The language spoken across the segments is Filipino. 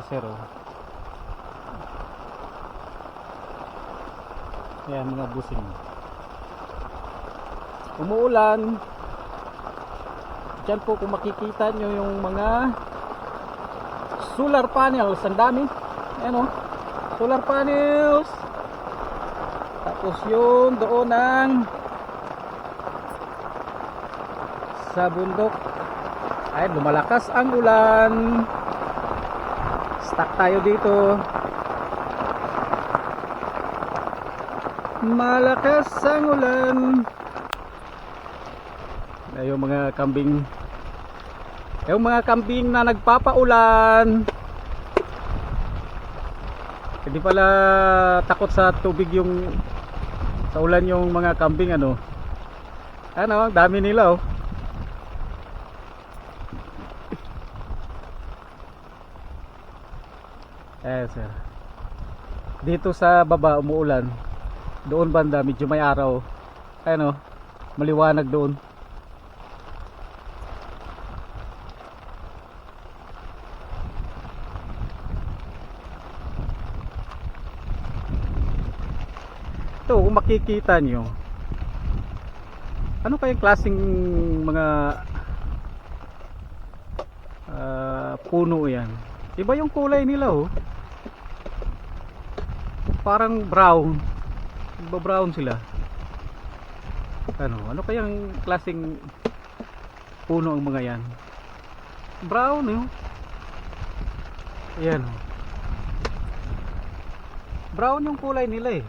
sir, oh. Ayan, mga busing. Umuulan. Diyan po kung makikita nyo yung mga solar panels. Ang dami. Ayan, oh. Solar panels. Tapos yun doon ang sa bundok. Ay, lumalakas ang ulan. Stuck tayo dito. Malakas ang ulan. Ay, yung mga kambing. Yung mga kambing na nagpapaulan. Hindi pala takot sa tubig yung sa ulan yung mga kambing, ano. Ano, ang dami nila, oh. Sir. Dito sa baba umuulan. Doon banda medyo may araw. Ano, maliwanag doon. Ito, kung makikita nyo, ano kayang klaseng mga puno yan? Iba yung kulay nila, oh. Parang brown. Iba brown sila. Ano kayang klaseng puno ang mga yan? Brown, eh. Ayan, oh. Brown yung kulay nila, eh.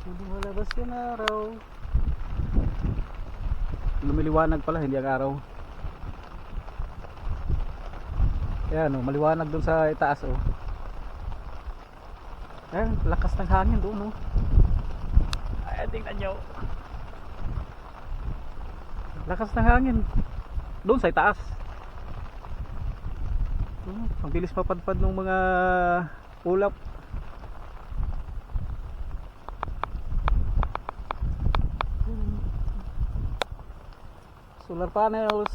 Hindi malabas yung araw. Lumiliwanag pala, hindi ang araw. Ayan, oh, maliwanag dun sa itaas, oh. Ayan, lakas ng hangin doon, oh. Ayan, tingnan nyo. Lakas ng hangin doon sa itaas. Ang bilis papadpad ng mga ulap. Solar panels.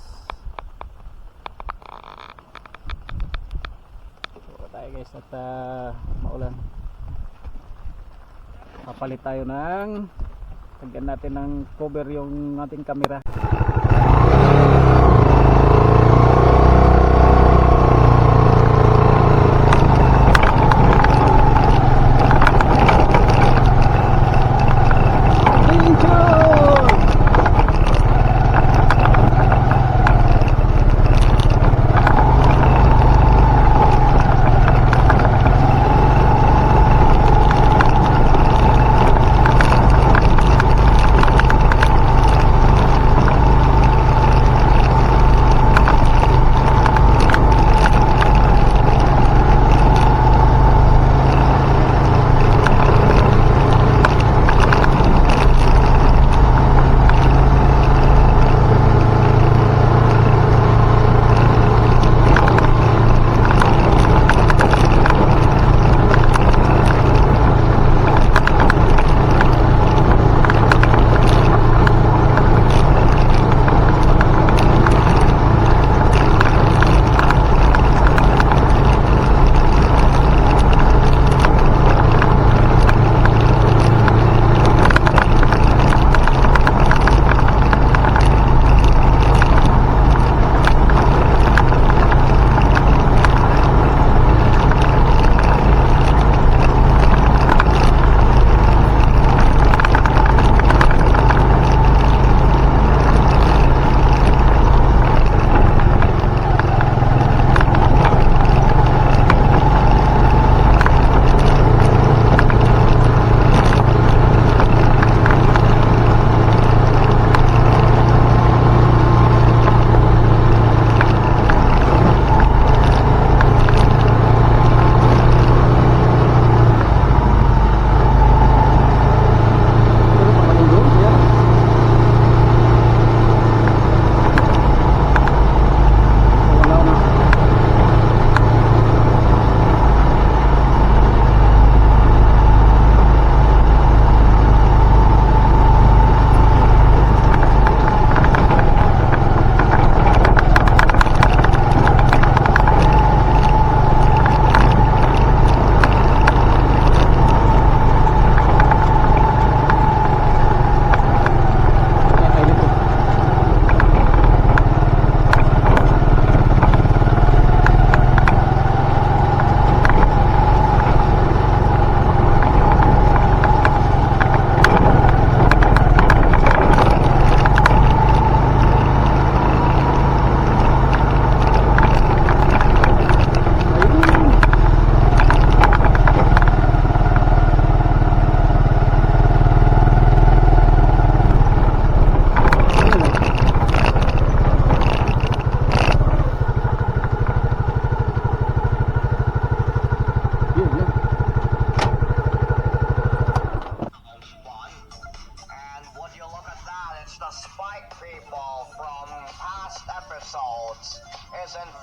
So tayo guys at maulan. Papalit tayo ng lagyan natin ng cover yung ating camera.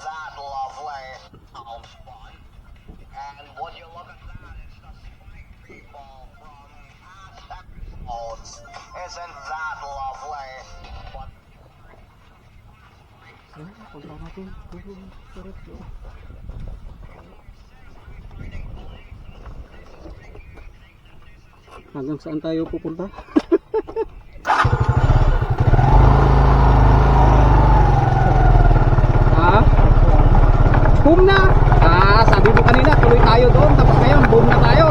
that lovely? Sounds fun. And would you look at that? It's the Spike People from past episodes. Isn't that lovely? But Punta natin. Sarap yun. Hanggang saan tayo pupunta? Ha? Boom na! Sabi mo kanina tuloy tayo doon, tapos ngayon boom na tayo.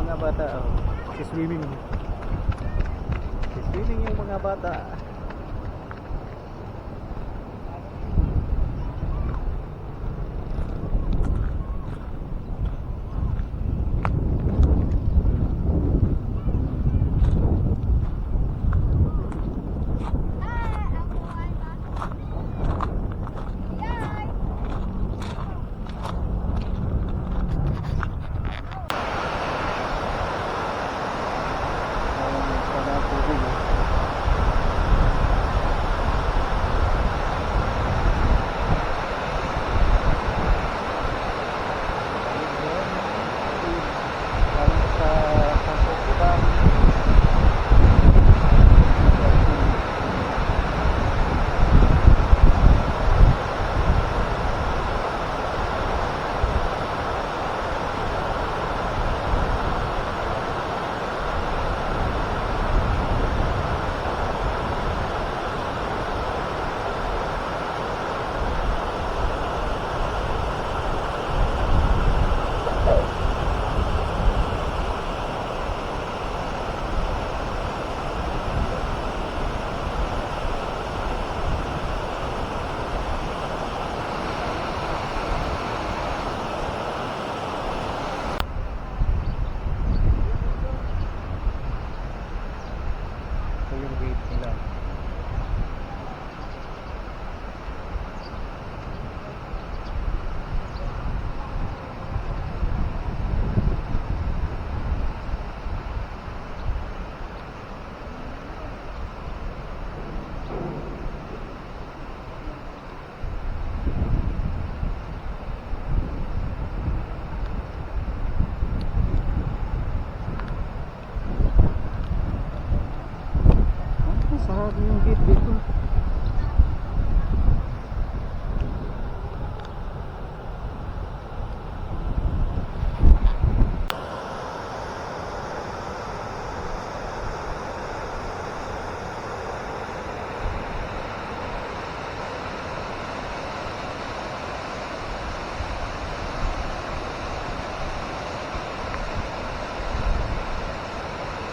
mga bata. Oh. Si swimming. Si swimming yung mga bata. Ito yung gate nila. Sarado yung gate dito.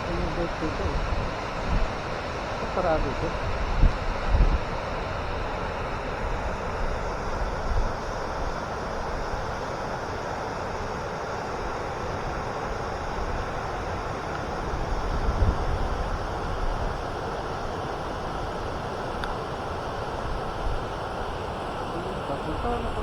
Ito yung gate dito. Sarado ito. Papunta na